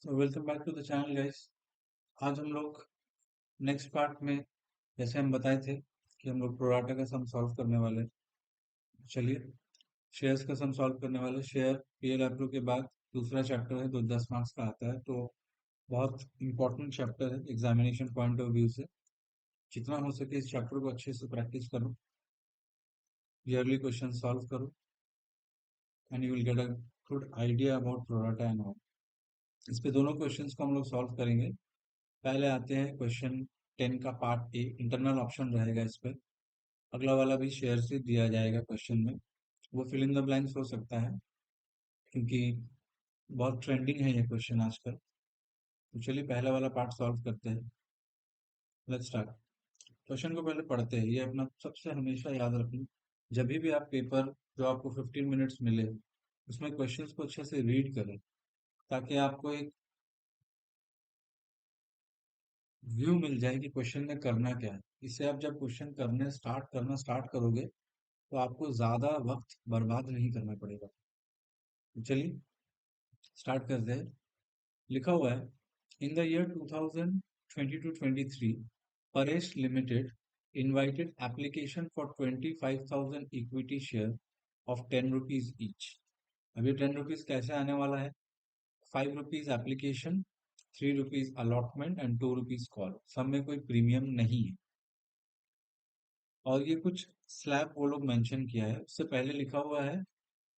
तो welcome back to the channel guys. आज हम लोग नेक्स्ट पार्ट में, जैसे हम बताए थे कि हम लोग प्रोराटा का सम सॉल्व करने वाले हैं। चलिए, शेयर्स का सम सॉल्व करने वाले। शेयर पीएल अप्रूव के बाद दूसरा चैप्टर है, जो 10 मार्क्स का आता है। तो बहुत इंपॉर्टेंट चैप्टर है एग्जामिनेशन पॉइंट ऑफ व्यू से। जितना हो सके इस चैप्टर को अच्छे से प्रैक्टिस करो, ईयरली क्वेश्चन सॉल्व करो, and you will get a good idea about pro rata and all. इस पे दोनों क्वेश्चंस को हम लोग सॉल्व करेंगे। पहले आते हैं क्वेश्चन 10 का पार्ट ए। इंटरनल ऑप्शन रहेगा इस पे। अगला वाला भी शेयर से दिया जाएगा क्वेश्चन में। वो फिल इन द ब्लैंक्स हो सकता है, क्योंकि बहुत ट्रेंडिंग है ये क्वेश्चन आजकल। तो चलिए पहला वाला पार्ट सॉल्व करते हैं। Let's start. क्वेश्चन को पहले पढ़ते हैं। ये अपना सबसे हमेशा याद रखना, जब भी आप पेपर जो आपको 15 मिनट्स मिले उसमें क्वेश्चंस को अच्छे से रीड करें, ताकि आपको एक व्यू मिल जाए कि क्वेश्चन में करना क्या है। इससे आप जब क्वेश्चन करना स्टार्ट करोगे तो आपको ज्यादा वक्त बर्बाद नहीं करना पड़ेगा। तो चलिए स्टार्ट करते हैं। लिखा हुआ है, in the year 2022-23 Paresh limited invited application for 25,000 equity share of 10 rupees each. अभी 10 रुपीज कैसे आने वाला है? 5 rupees application, 3 rupees allotment and 2 rupees call. सब में कोई प्रीमियम नहीं है। और ये कुछ स्लैब वो लोग मेंशन किया है। उससे पहले लिखा हुआ है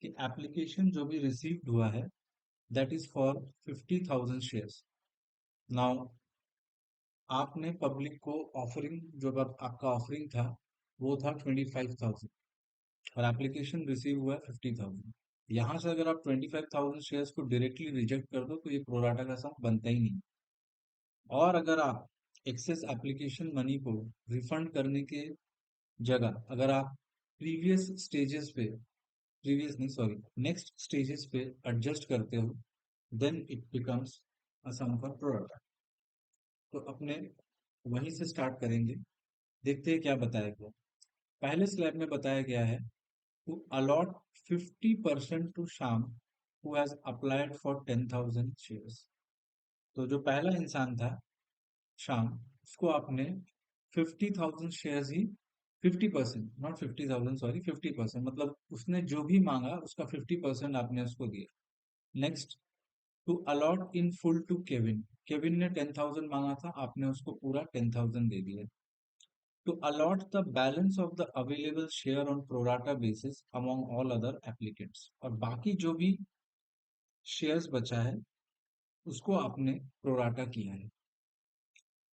कि एप्लीकेशन जो भी रिसीव्ड हुआ है that is for 50,000 shares. Now आपने पब्लिक को ऑफरिंग, जो आपका ऑफरिंग था वो था 25,000, और एप्लीकेशन रिसीव हुआ है 50,000। यहाँ से अगर आप 25,000 शेयर्स को डायरेक्टली रिजेक्ट कर दो तो ये प्रोराटा का सम बनता ही नहीं। और अगर आप एक्सेस एप्लीकेशन मनी को रिफंड करने के जगह अगर आप प्रीवियस स्टेजेस पे, प्रीवियस नहीं सॉरी नेक्स्ट स्टेजेस पे एडजस्ट करते हो, then it becomes a sum for pro rata. तो अपने वहीं से स्टार्ट करेंगे। देखते हैं क्या बताया गया। पहले स्लैब में बताया गया है to allot 50% to Shyam who has applied for 10,000 shares. तो जो पहला इंसान था श्याम, उसको आपने 50,000 शेयर्स ही, 50%, नॉट 50,000 सॉरी 50%, मतलब उसने जो भी मांगा उसका 50% आपने उसको दिया। Next, to allot in full to Kevin. Kevin ने 10,000 मांगा था, आपने उसको पूरा 10,000 दे दिया। To allot the balance of the available share on pro rata basis among all other applicants, और बाकी जो भी शेयर्स बचा है उसको आपने प्रोराटा किया है।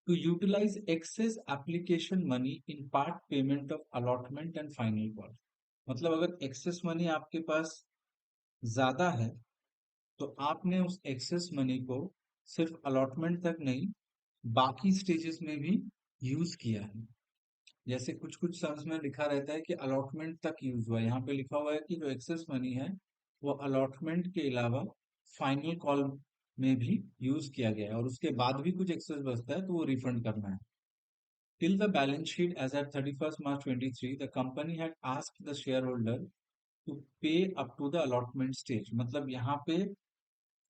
To utilise excess application money in part payment of allotment and final call. मतलब अगर एक्सेस मनी आपके पास ज्यादा है तो आपने उस एक्सेस मनी को सिर्फ अलॉटमेंट तक नहीं, बाकी स्टेजेस में भी यूज किया है। जैसे कुछ कुछ सम्स में लिखा रहता है कि अलॉटमेंट तक यूज हुआ है, यहाँ पे लिखा हुआ है कि जो एक्सेस मनी है वो अलॉटमेंट के अलावा फाइनल कॉल में भी यूज किया गया है, और उसके बाद भी कुछ एक्सेस बचता है तो वो रिफंड करना है। Till the balance sheet as at 31st March 23 the company had asked the shareholder to pay up to the allotment stage. मतलब यहाँ पे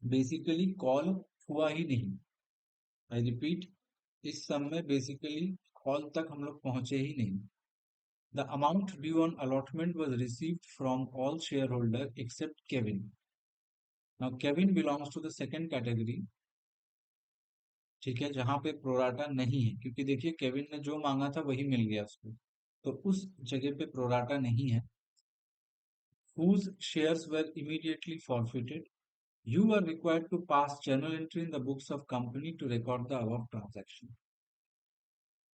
बेसिकली कॉल हुआ ही नहीं। आई रिपीट, इस सम में बेसिकली कॉल तक हम लोग पहुंचे ही नहीं। The amount due on allotment was received from all shareholders except Kevin. Now Kevin belongs to the second category, ठीक है, जहां पे प्रोराटा नहीं है, क्योंकि देखिए केविन ने जो मांगा था वही मिल गया उसको, तो उस जगह पे प्रोराटा नहीं है। Whose shares were immediately forfeited. You are required to pass journal entry in the books of company to record the above transaction.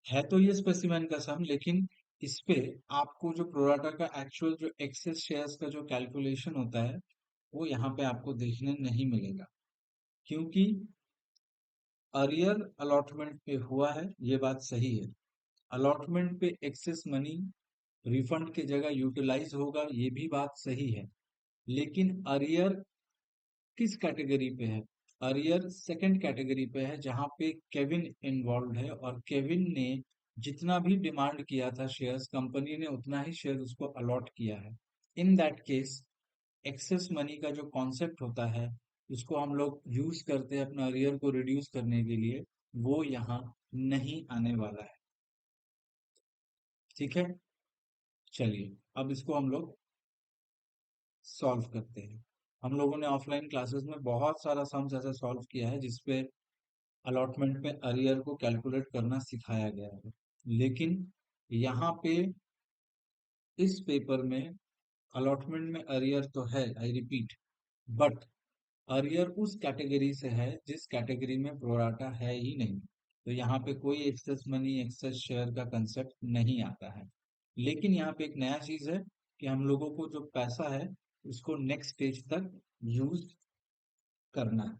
है तो ये स्पेसिमेन का सम, लेकिन इस पे आपको जो प्रोराटा का एक्चुअल जो एक्सेस शेयर्स का जो कैलकुलेशन होता है वो यहाँ पे आपको देखने नहीं मिलेगा, क्योंकि अरियर अलॉटमेंट पे हुआ है, ये बात सही है। अलॉटमेंट पे एक्सेस मनी रिफंड के जगह यूटिलाइज होगा, ये भी बात सही है। लेकिन अरियर किस कैटेगरी पे है? अरियर सेकंड कैटेगरी पे है, जहां पे केविन इन्वॉल्व है, और केविन ने जितना भी डिमांड किया था शेयर्स, कंपनी ने उतना ही शेयर उसको अलॉट किया है। In that case excess money का जो कॉन्सेप्ट होता है इसको हम लोग यूज करते हैं अपना अरियर को रिड्यूस करने के लिए, वो यहाँ नहीं आने वाला है। ठीक है, चलिए अब इसको हम लोग सॉल्व करते हैं। हम लोगों ने ऑफलाइन क्लासेस में बहुत सारा सम्स ऐसा सॉल्व किया है जिसपे अलॉटमेंट में अरियर को कैलकुलेट करना सिखाया गया है, लेकिन यहाँ पे इस पेपर में अलॉटमेंट में अरियर तो है, आई रिपीट, बट अरियर उस कैटेगरी से है जिस कैटेगरी में प्रोराटा है ही नहीं। तो यहाँ पे कोई एक्सेस मनी एक्सेस शेयर का कंसेप्ट नहीं आता है। लेकिन यहाँ पे एक नया चीज है कि हम लोगों को जो पैसा है उसको नेक्स्ट स्टेज तक यूज करना है।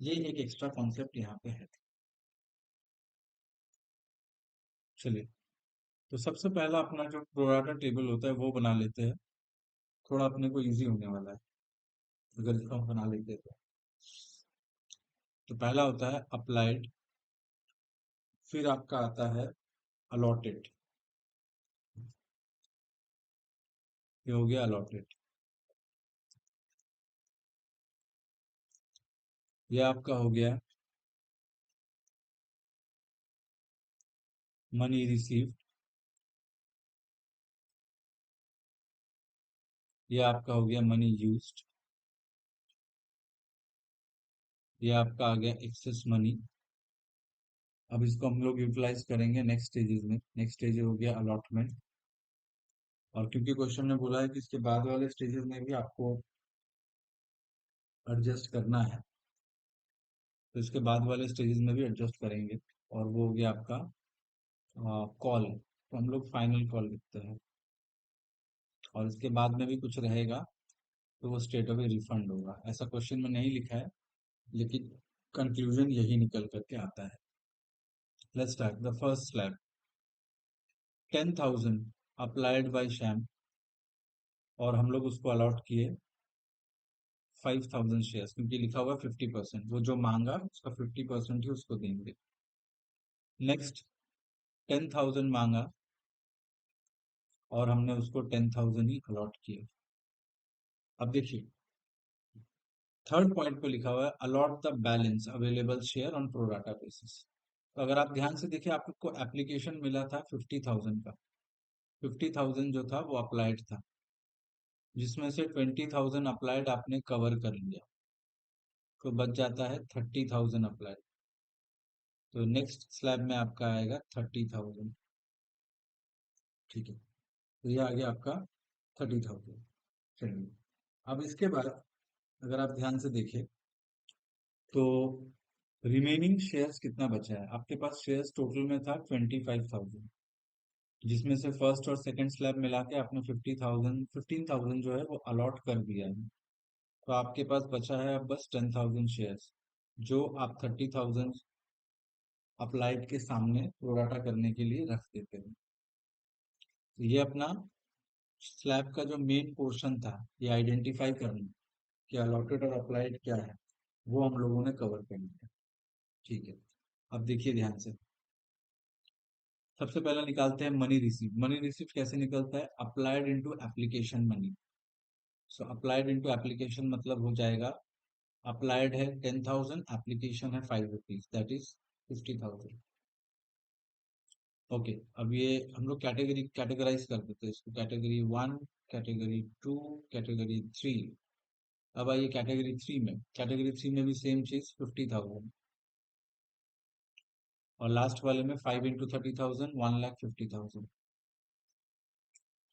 ये एक एक्स्ट्रा कॉन्सेप्ट यहाँ पे है। चलिए, तो सबसे पहला अपना जो प्रोराटा टेबल होता है वो बना लेते हैं। थोड़ा अपने को इजी होने वाला है अगर इसको हम बना लेते हैं तो पहला होता है अप्लाइड, फिर आपका आता है अलॉटेड। ये हो गया अलॉटेड। ये आपका हो गया मनी रिसीव्ड। ये आपका हो गया मनी यूज्ड। ये आपका आ गया एक्सेस मनी। अब इसको हम लोग यूटिलाइज करेंगे नेक्स्ट स्टेजेस में। नेक्स्ट स्टेज हो गया अलॉटमेंट। और क्योंकि क्वेश्चन ने बोला है कि इसके बाद वाले स्टेजेस में भी आपको एडजस्ट करना है, तो इसके बाद वाले स्टेजेस में भी एडजस्ट करेंगे। और वो हो गया आपका कॉल, तो हम लोग फाइनल कॉल लिखते हैं। और इसके बाद में भी कुछ रहेगा तो वो स्टेट अवे रिफंड होगा। ऐसा क्वेश्चन में नहीं लिखा है, लेकिन कंक्लूजन यही निकल करके आता है। Let's start the first slab. 10,000 applied by sham, और हम लोग उसको अलॉट किए 5,000 शेयर्स, क्योंकि लिखा हुआ 50%, वो जो मांगा उसका 50% ही उसको देंगे। नेक्स्ट 10,000 मांगा और हमने उसको 10,000 ही अलॉट किए। अब देखिए थर्ड पॉइंट पे लिखा हुआ है allot the balance available share on pro rata basis. तो अगर आप ध्यान से देखिए आपको एप्लीकेशन मिला था 50,000 का। 50,000 जो था वो अप्लाइड था, जिसमें से 20,000 अप्लाइड आपने कवर कर लिया, तो बच जाता है 30,000 अप्लाइड। तो नेक्स्ट स्लैब में आपका आएगा 30,000। ठीक है, तो ये आ गया आपका 30,000। चलिए, अब इसके बाद अगर आप ध्यान से देखें तो रिमेनिंग शेयर्स कितना बचा है। आपके पास शेयर्स टोटल में था 25,000, जिसमें से फर्स्ट और सेकंड स्लैब मिला के आपने 50,000 15,000 जो है वो अलॉट कर दिया है। तो आपके पास बचा है अब बस 10,000 शेयर्स, जो आप 30,000 अप्लाइड के सामने प्रोराटा करने के लिए रख देते हैं। तो ये अपना स्लैब का जो मेन पोर्शन था, ये आइडेंटिफाई करना कि अलॉटेड और अप्लाइड क्या है, वो हम लोगों ने कवर कर लिया। ठीक है, अब देखिए ध्यान से। सबसे पहले निकालते हैं मनी रिसीव। मनी रिसीव कैसे निकलता है, अप्लाइड इनटू एप्लीकेशन मनी। सो अप्लाइड इनटू एप्लीकेशन मतलब हो जाएगा, अप्लाइड है 10,000, एप्लीकेशन है 5 रुपीज, दैट इज 50,000। ओके, अब ये हम लोग कैटेगरी कैटेगराइज कर देते हैं इसको, कैटेगरी 1, कैटेगरी 2, कैटेगरी 3। अब आइए कैटेगरी 3 में। कैटेगरी 3 में भी सेम चीज 50,000, और लास्ट वाले में 5 इंटू 30,000 1,50,000।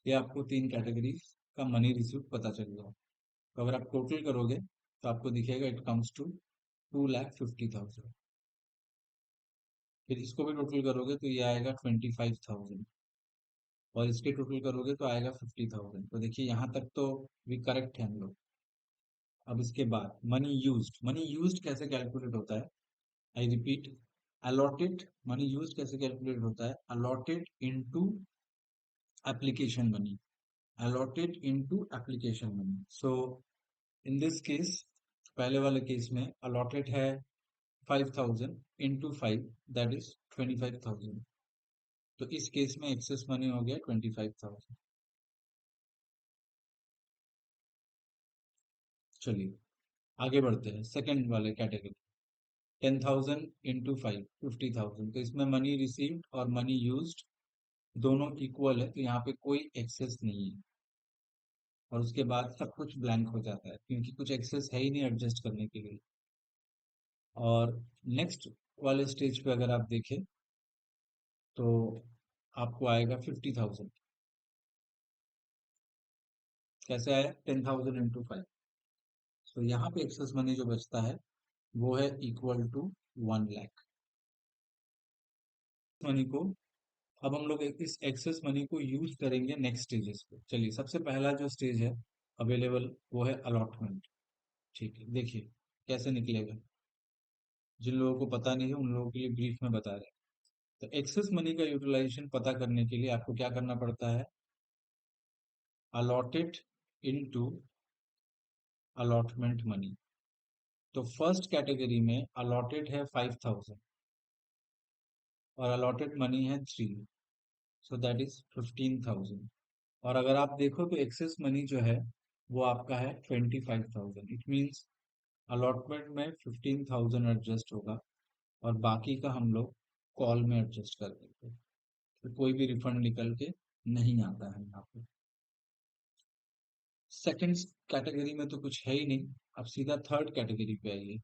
ये आपको तीन कैटेगरी का मनी रिसीव पता चल गया। तो अगर आप टोटल करोगे तो आपको दिखेगा इट कम्स टू 2,50,000। फिर इसको भी टोटल करोगे तो ये आएगा 25,000, और इसके टोटल करोगे तो आएगा 50,000। तो देखिए यहाँ तक तो भी करेक्ट है हम लोग। अब इसके बाद मनी यूज्ड। मनी यूज्ड कैसे कैलकुलेट होता है, I repeat, allotted. Money used कैसे कैलकुलेट होता है, allotted into application money. allotted into application money. So in this case, पहले वाले केस में allotted है 5,000 into 5, that is 25,000। तो इस केस में एक्सेस मनी हो गया 25,000। चलिए, आगे बढ़ते हैं सेकंड वाले कैटेगरी। 10,000 इंटू 5, 50,000। तो इसमें मनी रिसीव्ड और मनी यूज्ड दोनों इक्वल है, तो यहाँ पे कोई एक्सेस नहीं है। और उसके बाद सब कुछ ब्लैंक हो जाता है क्योंकि कुछ एक्सेस है ही नहीं एडजस्ट करने के लिए। और नेक्स्ट वाले स्टेज पे अगर आप देखें तो आपको आएगा 50,000। कैसे आया? 10,000 इंटू 5। तो यहाँ पे एक्सेस मनी जो बचता है वो है इक्वल टू 1 लाख मनी को। अब हम लोग इस एक्सेस मनी को यूज करेंगे नेक्स्ट स्टेजेस पे। चलिए, सबसे पहला जो स्टेज है अवेलेबल वो है अलॉटमेंट। ठीक है, देखिए कैसे निकलेगा। जिन लोगों को पता नहीं है उन लोगों के लिए ब्रीफ में बता रहे हैं। तो एक्सेस मनी का यूटिलाइजेशन पता करने के लिए आपको क्या करना पड़ता है? Allotted into allotment money. तो फर्स्ट कैटेगरी में अलॉटेड है 5,000 और अलॉटेड मनी है 3, सो दैट इज 15,000। और अगर आप देखो तो एक्सेस मनी जो है वो आपका है 25,000। इट मीन्स अलॉटमेंट में 15,000 एडजस्ट होगा और बाकी का हम लोग कॉल में एडजस्ट कर देंगे। तो कोई भी रिफंड निकल के नहीं आता है यहाँ पे। सेकंड कैटेगरी में तो कुछ है ही नहीं। अब सीधा थर्ड कैटेगरी पे आइए।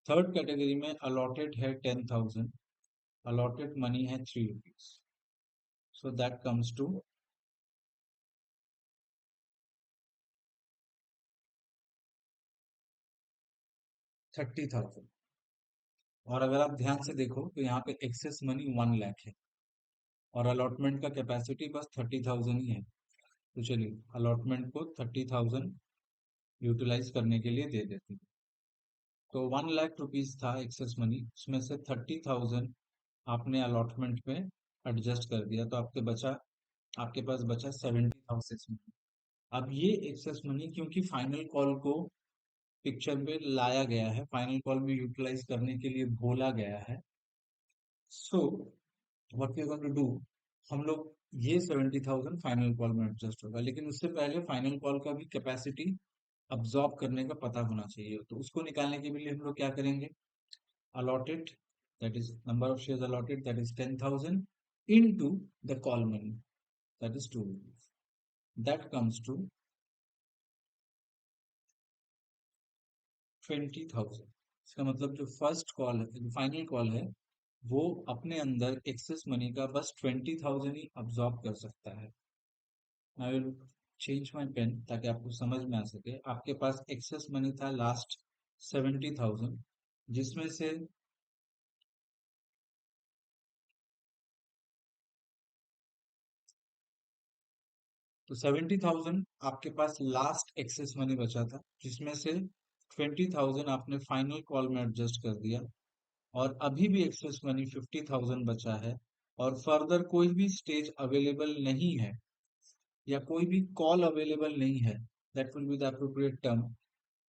थर्ड कैटेगरी में अलॉटेड है 10,000, अलॉटेड मनी है 3 rupees, so that comes to 30,000। और अगर आप ध्यान से देखो तो यहाँ पे एक्सेस मनी 1 लाख है और अलॉटमेंट का कैपेसिटी बस 30,000 ही है। तो चलिए अलॉटमेंट को 30,000 यूटिलाइज करने के लिए दे देते हैं। तो 1 लाख रुपीज था एक्सेस मनी, उसमें से 30,000 आपने अलॉटमेंट में एडजस्ट कर दिया, तो आपके पास बचा 70,000। अब ये एक्सेस मनी क्योंकि फाइनल कॉल को पिक्चर में लाया गया है, फाइनल कॉल में यूटिलाइज करने के लिए बोला गया है, so what we are going to do, हम लोग ये 70,000 फाइनल कॉल में एडजस्ट होगा। लेकिन उससे पहले फाइनल कॉल का भी कैपेसिटी अब्सॉर्ब करने का पता होना चाहिए। तो उसको निकालने के लिए हम लोग क्या करेंगे? allotted, that is number of shares allotted, that is 10,000 into the call money, that is 2 rupees, that comes to 20,000। इसका मतलब जो फर्स्ट कॉल है, जो फाइनल कॉल है, वो अपने अंदर एक्सेस मनी का बस 20,000 ही अब्सॉर्ब कर सकता है। I will change my pen ताकि आपको समझ में आ सके। आपके पास एक्सेस मनी था लास्ट 70,000, जिसमें से तो 70,000 आपके पास लास्ट एक्सेस मनी बचा था, जिसमें से 20,000 आपने फाइनल कॉल में एडजस्ट कर दिया और अभी भी एक्सेस मनी 50,000 बचा है। और फर्दर कोई भी स्टेज अवेलेबल नहीं है या कोई भी कॉल अवेलेबल नहीं है, that will be the appropriate term,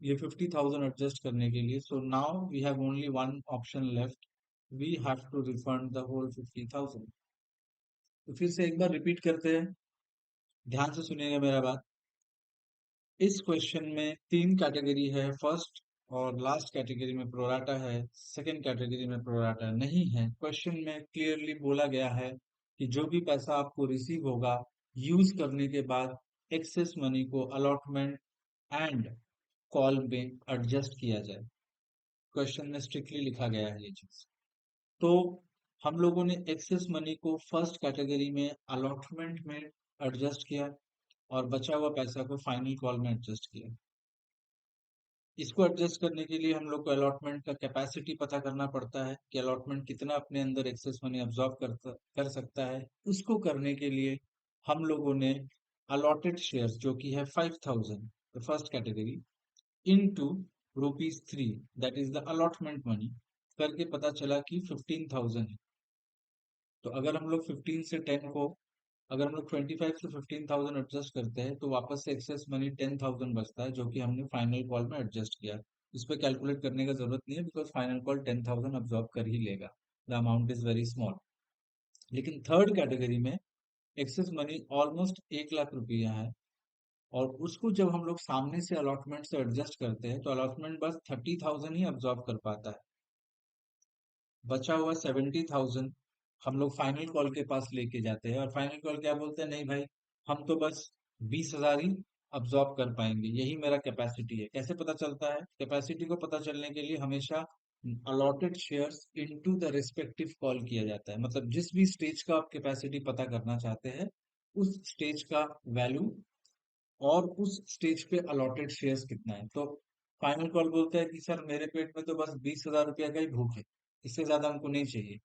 ये 50,000 एडजस्ट करने के लिए। So now we have only one option left, we have to refund the whole 50,000। तो फिर से एक बार रिपीट करते हैं, ध्यान से सुनिएगा मेरा बात। इस क्वेश्चन में तीन कैटेगरी है, फर्स्ट और लास्ट कैटेगरी में प्रोराटा है, सेकंड कैटेगरी में प्रोराटा नहीं है। क्वेश्चन में क्लियरली बोला गया है कि जो भी पैसा आपको रिसीव होगा यूज करने के बाद एक्सेस मनी को अलॉटमेंट एंड कॉल में एडजस्ट किया जाए। क्वेश्चन में स्ट्रिक्टली लिखा गया है ये चीज। तो हम लोगों ने एक्सेस मनी को फर्स्ट कैटेगरी में अलॉटमेंट में एडजस्ट किया और बचा हुआ पैसा को फाइनल कॉल में एडजस्ट किया। इसको एडजस्ट करने के लिए हम लोग को अलॉटमेंट का कैपेसिटी पता करना पड़ता है कि अलॉटमेंट कितना अपने अंदर एक्सेस मनी अब्सॉर्ब कर सकता है। उसको करने के लिए हम लोगों ने अलॉटेड शेयर्स जो कि है 5,000, the first category, into ₹3, that is the allotment money, करके पता चला कि 15,000 है। तो अगर हम लोग 15 से 10 को, अगर हम लोग 25 से 15,000 एडजस्ट करते हैं तो वापस से एक्सेस मनी 10,000 बचता है, जो कि हमने फाइनल कॉल में एडजस्ट किया। इस पे कैलकुलेट करने का जरूरत नहीं है बिकॉज फाइनल कॉल 10,000 अब्सॉर्ब कर ही लेगा, the amount is very small. लेकिन थर्ड कैटेगरी में एक्सेस मनी ऑलमोस्ट 1 लाख रुपया है और उसको जब हम लोग सामने से अलॉटमेंट से एडजस्ट करते हैं तो अलॉटमेंट बस 30,000 ही अब्सॉर्ब कर पाता है। बचा हुआ 70,000 हम लोग फाइनल कॉल के पास लेके जाते हैं, और फाइनल कॉल क्या बोलते हैं, नहीं भाई, हम तो बस 20,000 ही अब्सॉर्ब कर पाएंगे, यही मेरा कैपेसिटी है। कैसे पता चलता है? कैपेसिटी को पता चलने के लिए हमेशा allotted shares into the respective call किया जाता है। मतलब जिस भी स्टेज का आप कैपेसिटी पता करना चाहते हैं, उस स्टेज का वैल्यू और उस स्टेज पे अलॉटेड शेयर्स कितना है। तो फाइनल कॉल बोलता है कि सर मेरे पेट में तो बस 20,000 रुपया का ही भूख है, इससे ज्यादा हमको नहीं चाहिए,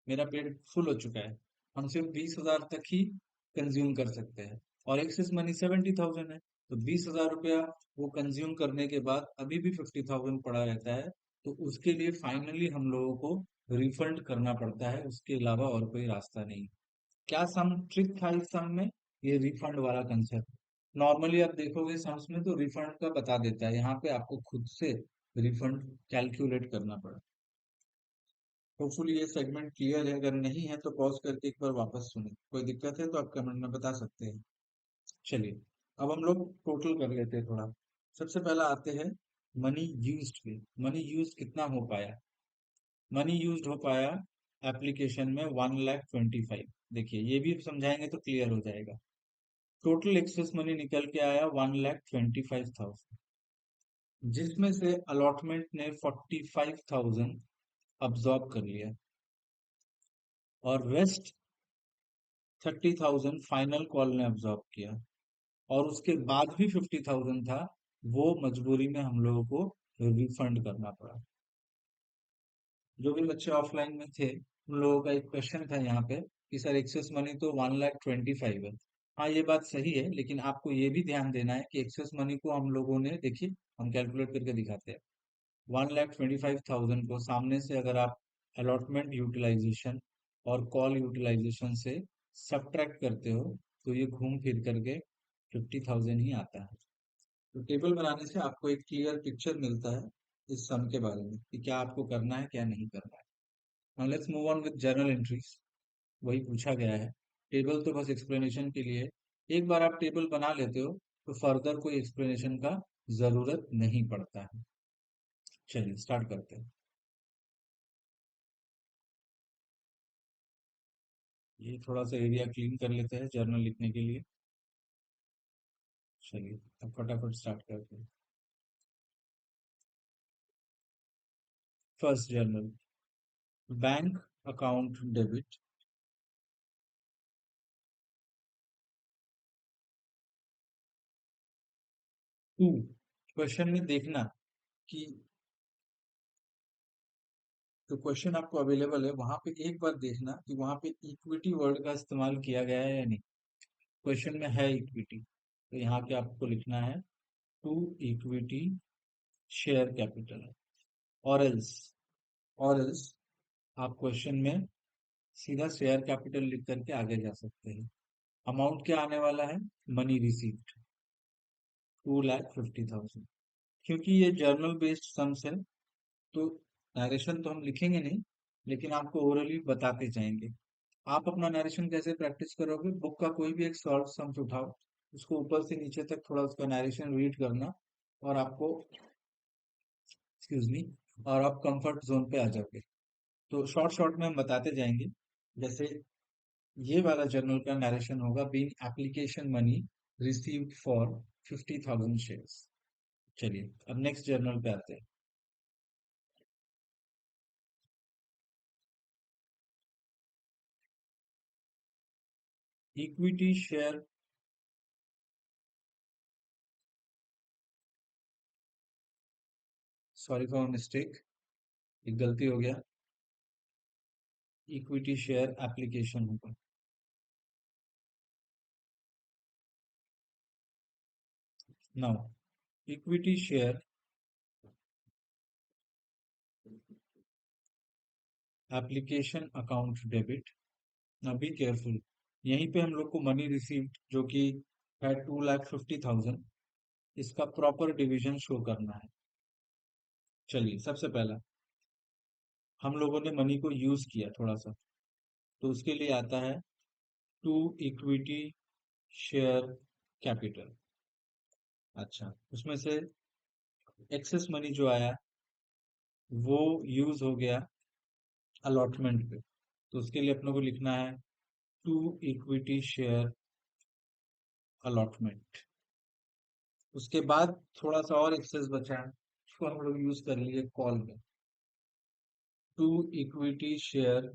मेरा पेट फुल हो चुका है, हम सिर्फ 20,000 तक ही कंज्यूम कर सकते हैं। और एक्सेस मनी 70,000 है, तो 20,000 रुपया वो कंज्यूम करने के बाद अभी भी 50,000 पड़ा रहता है। तो उसके लिए फाइनली हम लोगों को रिफंड करना पड़ता है, उसके अलावा और कोई रास्ता नहीं। क्या सम ट्रिक था इस सम में? ये रिफंड वाला कंसेप्ट। नॉर्मली आप देखोगे सम्स में तो रिफंड का बता देता है, यहाँ पे आपको खुद से रिफंड कैलकुलेट करना पड़ा। होपफुली ये सेगमेंट क्लियर है, अगर नहीं है तो पॉज करके एक बार वापस सुने, कोई दिक्कत है तो आप कमेंट में बता सकते हैं। चलिए, अब हम लोग टोटल कर लेते हैं थोड़ा। सबसे पहला आते हैं मनी यूज्ड पे। मनी यूज कितना हो पाया? मनी यूज्ड हो पाया एप्लीकेशन में 1,25,000। देखिए ये भी समझाएंगे तो क्लियर हो जाएगा। टोटल एक्सेस मनी निकल के आया 1,25,000, जिसमें से अलॉटमेंट ने 45,000 अब्सॉर्ब कर लिया, और रेस्ट 30,000 फाइनल कॉल ने अब्सॉर्ब किया, और उसके बाद भी 50,000 था, वो मजबूरी में हम लोगों को रिफंड करना पड़ा। जो भी बच्चे ऑफलाइन में थे उन लोगों का एक क्वेश्चन था यहाँ पे कि सर एक्सेस मनी तो 1,25,000 है। हाँ ये बात सही है, लेकिन आपको ये भी ध्यान देना है कि एक्सेस मनी को हम लोगों ने, देखिए हम कैलकुलेट करके दिखाते हैं, 1,25,000 को सामने से अगर आप अलॉटमेंट यूटिलाइजेशन और कॉल यूटिलाइजेशन से सब्ट्रैक्ट करते हो तो ये घूम फिर करके 50,000 ही आता है। तो टेबल बनाने से आपको एक क्लियर पिक्चर मिलता है इस सम के बारे में कि क्या आपको करना है क्या नहीं करना है। Now let's move on with journal entries। वही पूछा गया है। टेबल तो बस एक्सप्लेनेशन के लिए है। एक बार आप टेबल बना लेते हो तो फर्दर कोई एक्सप्लेनेशन का जरूरत नहीं पड़ता है। चलिए स्टार्ट करते हैं। ये थोड़ा सा एरिया क्लीन कर लेते हैं जर्नल लिखने के लिए। चलिए अब फटाफट स्टार्ट करते हैं। First journal, bank account debit. To, question में देखना कि जो क्वेश्चन आपको अवेलेबल है वहां पे एक बार देखना कि वहां पे इक्विटी वर्ड का इस्तेमाल किया गया है या नहीं। क्वेश्चन में है इक्विटी, तो यहाँ पे आपको लिखना है टू इक्विटी शेयर कैपिटल। और एल्स, और एल्स आप क्वेश्चन में सीधा शेयर कैपिटल लिख करके आगे जा सकते हैं। अमाउंट क्या आने वाला है? Money received 2,50,000। क्योंकि ये जर्नल बेस्ड सम्स है तो नरेशन तो हम लिखेंगे नहीं, लेकिन आपको ओरली बताते जाएंगे। आप अपना नरेशन कैसे प्रैक्टिस करोगे? बुक का कोई भी एक शॉर्ट सम्स उठाओ, उसको ऊपर से नीचे तक थोड़ा उसका नरेशन रीड करना, और आपको, एक्सक्यूज मी, और आप कंफर्ट जोन पे आ जाओगे। तो शॉर्ट शॉर्ट में हम बताते जाएंगे। जैसे ये वाला जर्नल का नरेशन होगा, being application money received for 50,000 shares. चलिए अब नेक्स्ट जर्नल पे आते हैं। Equity share, sorry for mistake, एक गलती हो गया, इक्विटी शेयर एप्लीकेशन होगा। Now equity share application account debit. Now be careful, यहीं पे हम लोग को मनी रिसीव्ड जो कि है 2,50,000, इसका प्रॉपर डिवीजन शो करना है। चलिए सबसे पहला हम लोगों ने मनी को यूज किया थोड़ा सा, तो उसके लिए आता है टू इक्विटी शेयर कैपिटल। अच्छा, उसमें से एक्सेस मनी जो आया वो यूज हो गया अलॉटमेंट पे, तो उसके लिए अपने को लिखना है टू इक्विटी शेयर अलॉटमेंट। उसके बाद थोड़ा सा और एक्सेस बचा है, उसको हम लोग यूज कर लिए कॉल में, टू इक्विटी शेयर।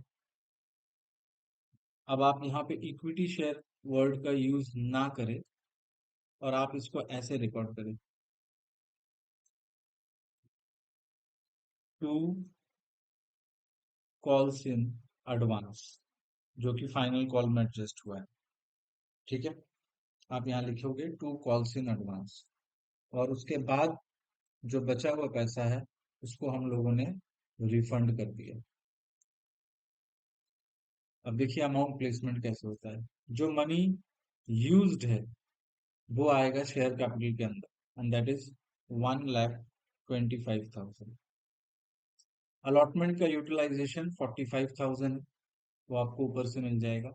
अब आप यहाँ पे इक्विटी शेयर वर्ड का यूज ना करें और आप इसको ऐसे रिकॉर्ड करें, टू कॉल्स इन एडवांस, जो कि फाइनल कॉल में एडजस्ट हुआ है। ठीक है, आप यहाँ लिखोगे टू कॉल्स इन एडवांस, और उसके बाद जो बचा हुआ पैसा है उसको हम लोगों ने रिफंड कर दिया। अब देखिए अमाउंट प्लेसमेंट कैसे होता है। जो मनी यूज्ड है वो आएगा शेयर कैपिटल के अंदर, एंड दैट इज 1,25,000। अलॉटमेंट का यूटिलाइजेशन 45,000 वो आपको ऊपर से मिल जाएगा।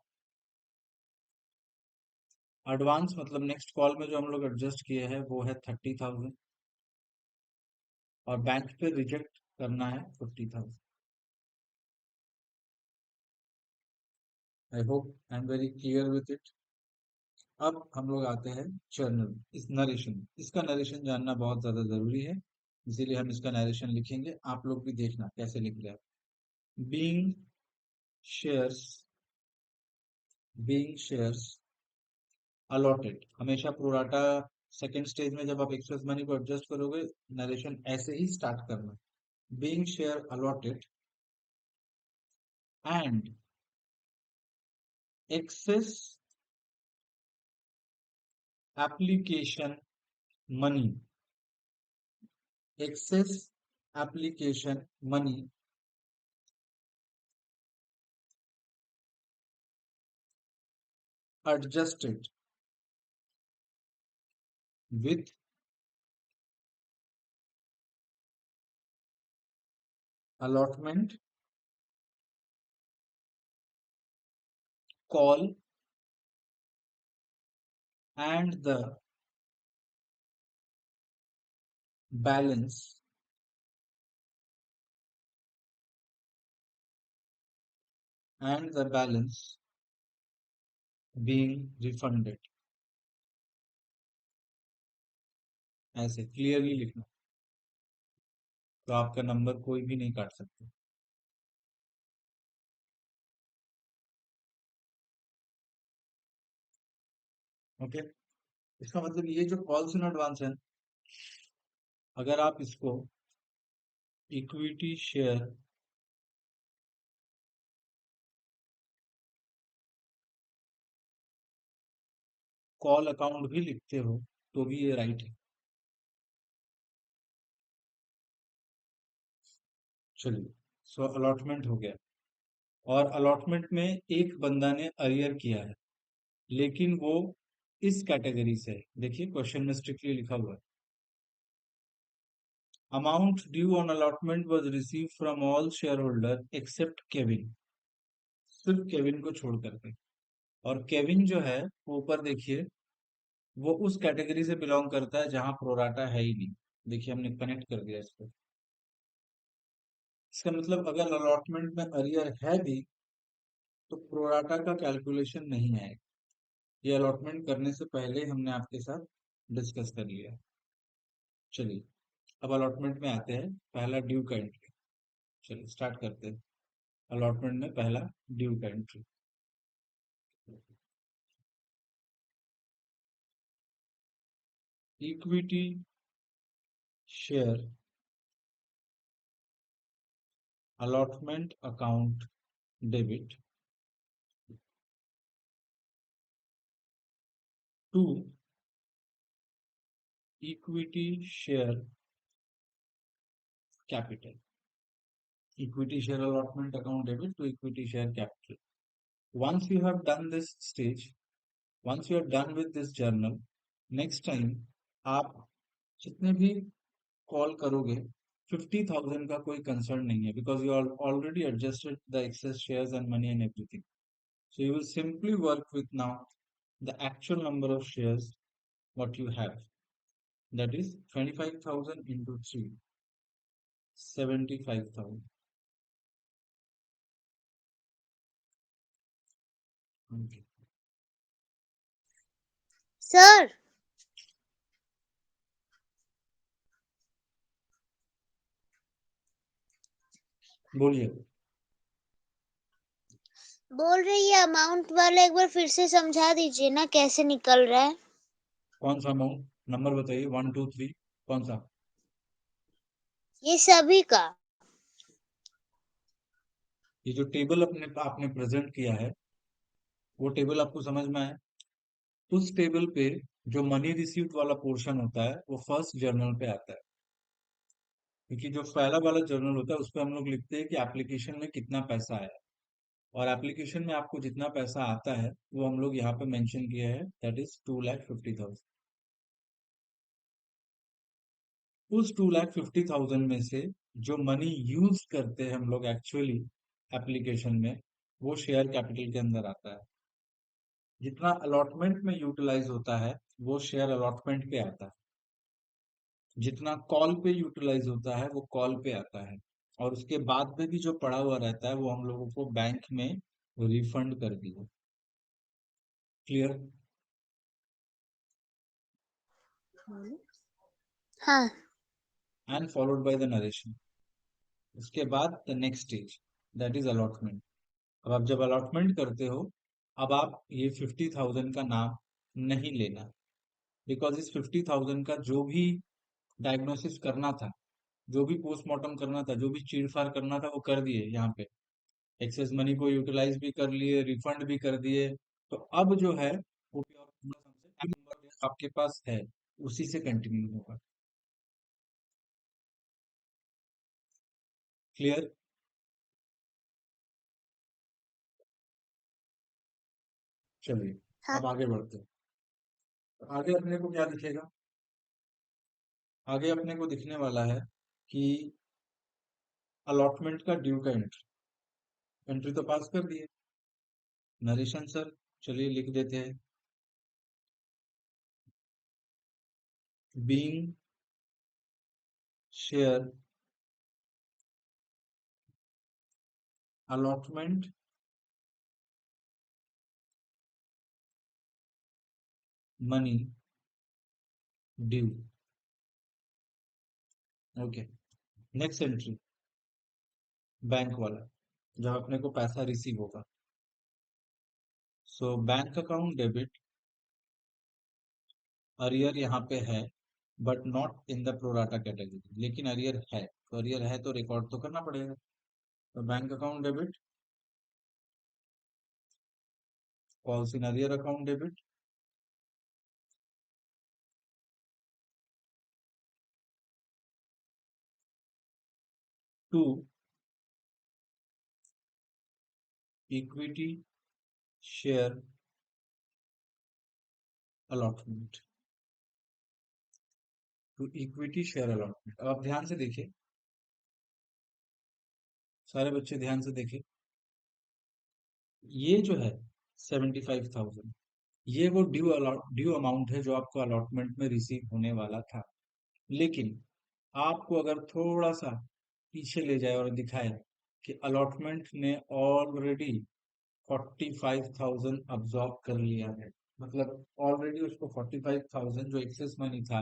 एडवांस मतलब नेक्स्ट कॉल में जो हम लोग एडजस्ट किए हैं वो है 30,000, और बैंक पे रिजेक्ट करना है 50,000। I hope I am very clear with it. अब हम लोग आते हैं जर्नल, इस नरेशन, इसका नरेशन जानना बहुत ज्यादा जरूरी है, इसीलिए हम इसका नरेशन लिखेंगे। आप लोग भी देखना कैसे लिख रहे हैं। Being shares, being shares allotted, हमेशा प्रोराटा सेकेंड स्टेज में जब आप एक्सेस मनी को एडजस्ट करोगे नरेशन ऐसे ही स्टार्ट करना। Being share allotted and excess application money, excess application money adjusted with allotment, call and the balance, and the balance being refunded। ऐसे क्लियरली लिखना, तो आपका नंबर कोई भी नहीं काट सकता। ओके, इसका मतलब ये जो कॉल्स इन एडवांस है, अगर आप इसको इक्विटी शेयर कॉल अकाउंट भी लिखते हो तो भी ये राइट है। चलिए, सो अलॉटमेंट हो गया, और अलॉटमेंट में एक बंदा ने अरियर किया है, लेकिन वो इस कैटेगरी से है। देखिए क्वेश्चन में स्ट्रिक्टली लिखा हुआ है, amount due on allotment was receive from all share holder except Kevin, सिर्फ केविन को छोड़ करके। और केविन जो है वो ऊपर देखिए, वो उस कैटेगरी से बिलोंग करता है जहां प्रोराटा है ही नहीं। देखिए हमने कनेक्ट कर दिया इसको। इसका मतलब अगर अलॉटमेंट में अरियर है भी तो प्रोराटा का कैलकुलेशन नहीं आएगा। ये अलॉटमेंट करने से पहले हमने आपके साथ डिस्कस कर लिया। चलिए, अब अलॉटमेंट में आते हैं, पहला ड्यू का एंट्री। चलिए स्टार्ट करते हैं। अलॉटमेंट में पहला ड्यू का entry, equity share allotment account debit to equity share capital, equity share allotment account debit to equity share capital। Once you have done this stage, once you are done with this journal, next time आप जितने भी call करोगे 50,000 का कोई concern नहीं है, because you are already adjusted the excess shares and money and everything. So you will simply work with now the actual number of shares what you have. That is 25,000 into 3, 75,000। Sir बोलिए। बोल रही है amount वाला एक बार फिर से समझा दीजिए ना, कैसे निकल रहा है। कौन सा अमाउंट? नंबर बताइए, 1 2 3, कौन सा? ये सभी का। ये जो टेबल अपने आपने प्रेजेंट किया है, वो टेबल आपको समझ में आया? उस टेबल पे जो मनी रिसीव्ड वाला पोर्शन होता है वो फर्स्ट जर्नल पे आता है, क्योंकि जो पहला वाला जर्नल होता है उस पे हम लोग लिखते हैं कि एप्लीकेशन में कितना पैसा है, और एप्लीकेशन में आपको जितना पैसा आता है वो हम लोग यहाँ पे मेंशन किया है, दैट इज 2,50,000। उस 2,50,000 में से जो मनी यूज करते हैं हम लोग एक्चुअली एप्लीकेशन में, वो शेयर कैपिटल के अंदर आता है। जितना अलॉटमेंट में यूटिलाइज होता है वो शेयर अलॉटमेंट पे आता है, जितना कॉल पे यूटिलाइज होता है वो कॉल पे आता है, और उसके बाद में भी जो पड़ा हुआ रहता है वो हम लोगों को बैंक में रिफंड कर दिया। क्लियर? हाँ। And followed by the narration. उसके बाद the next stage, that is allotment. अब आप जब अलॉटमेंट करते हो, अब आप ये 50,000 का नाम नहीं लेना, बिकॉज इस 50,000 का जो भी डायग्नोसिस करना था, जो भी पोस्टमार्टम करना था, जो भी चीरफाड़ करना था, वो कर दिए यहाँ पे। एक्सेस मनी को यूटिलाइज भी कर लिए, रिफंड भी कर दिए। तो अब जो है वो आपके पास है, उसी से कंटिन्यू होगा। क्लियर? चलिए, हाँ। अब आगे बढ़ते हैं। तो आगे अपने को क्या दिखेगा? आगे अपने को दिखने वाला है कि अलॉटमेंट का ड्यू का एंट्री। एंट्री तो पास कर दिए, नरेशन सर। चलिए लिख देते हैं, being share allotment money due. Okay, next entry bank वाला, जब अपने को पैसा रिसीव होगा। So bank account debit, arrear यहाँ पे है but not in the pro rata category, लेकिन अरियर है, तो अरियर है तो रिकॉर्ड तो करना पड़ेगा। तो bank account debit calls in arrear account debit. To, equity share allotment. To equity share allotment. अब आप ध्यान से देखिए, सारे बच्चे ध्यान से देखिए, ये जो है 75,000, ये वो ड्यू अमाउंट है जो आपको अलॉटमेंट में रिसीव होने वाला था। लेकिन आपको अगर थोड़ा सा पीछे ले जाए और दिखाए कि अलॉटमेंट ने ऑलरेडी 45,000 अब्सॉर्ब कर लिया है, मतलब ऑलरेडी उसको 45,000 जो एक्सेस मनी था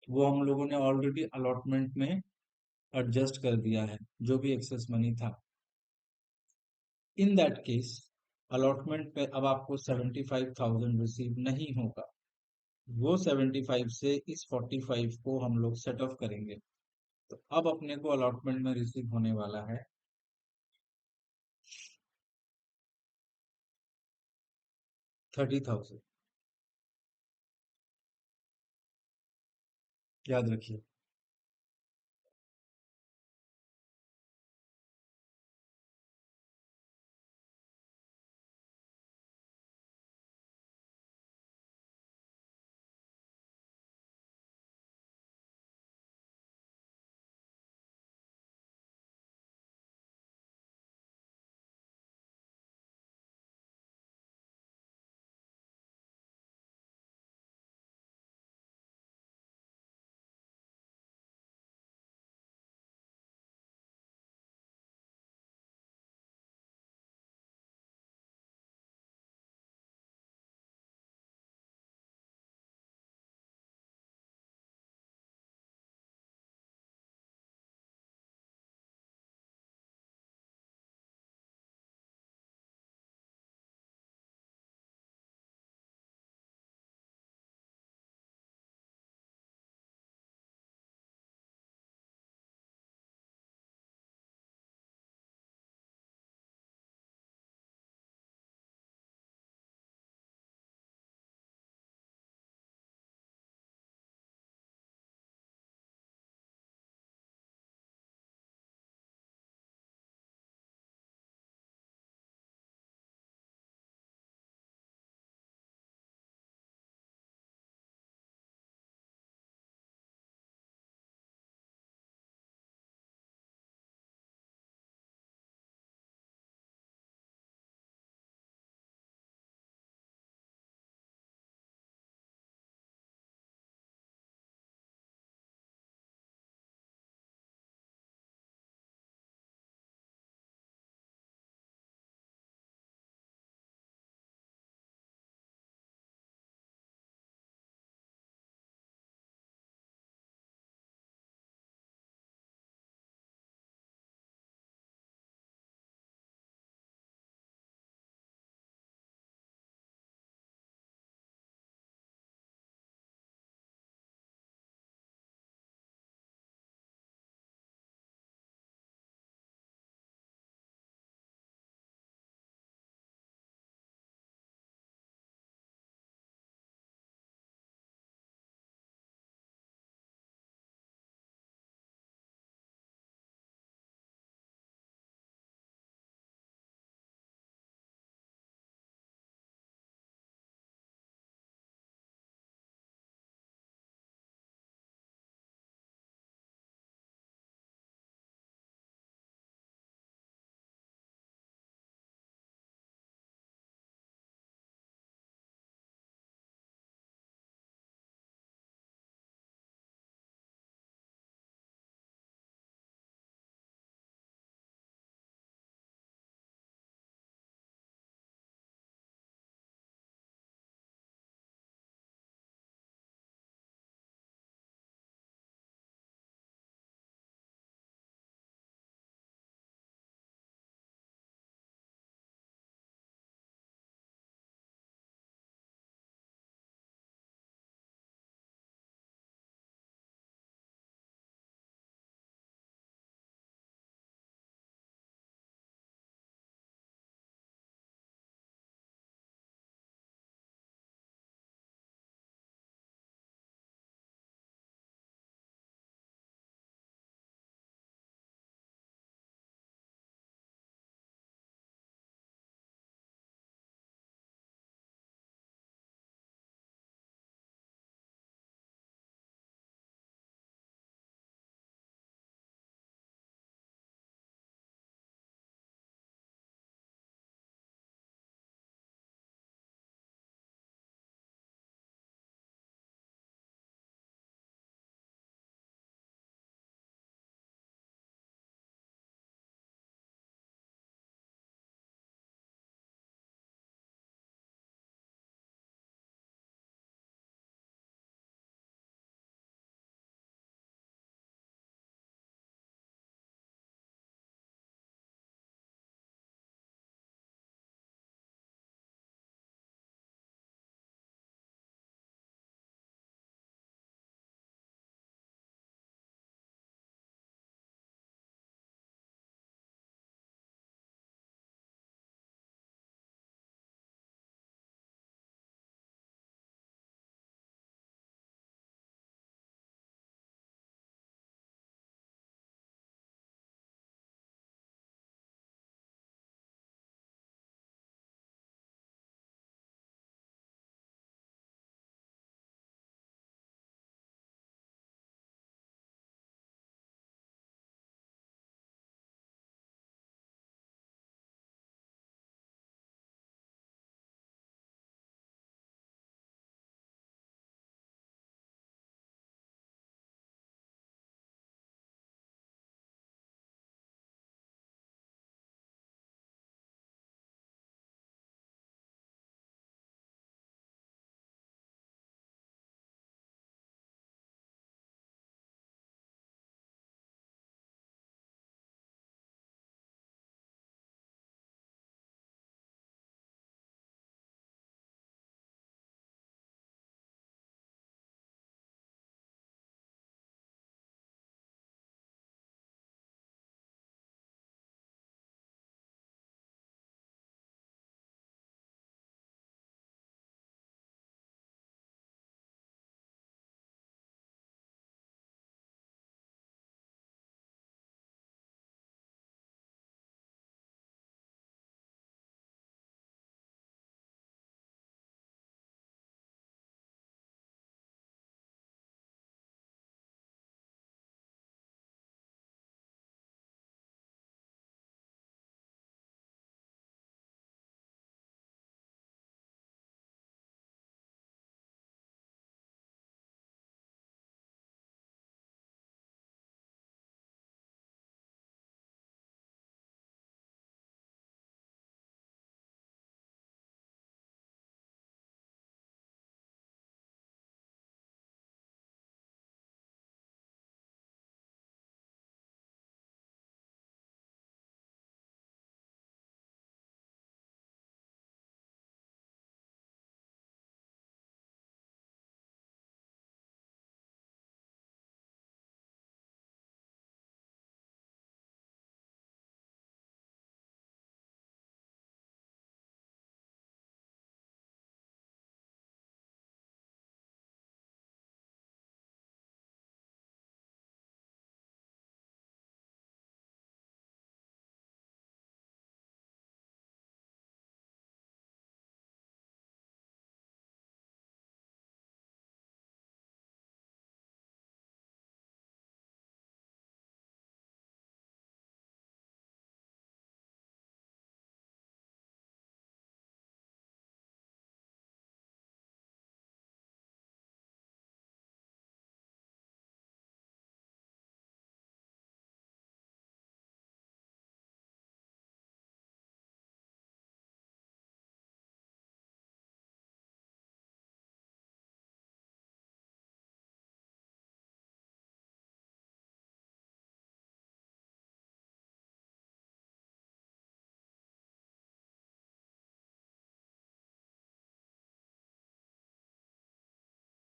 वो हम लोगों ने ऑलरेडी अलॉटमेंट में एडजस्ट कर दिया है, जो भी एक्सेस मनी था। इन दैट केस अलॉटमेंट पे अब आपको 75,000 रिसीव नहीं होगा। वो 75 से इस 45 को हम लोग सेट ऑफ करेंगे। तो अब अपने को अलॉटमेंट में रिसीव होने वाला है 30,000। याद रखिए,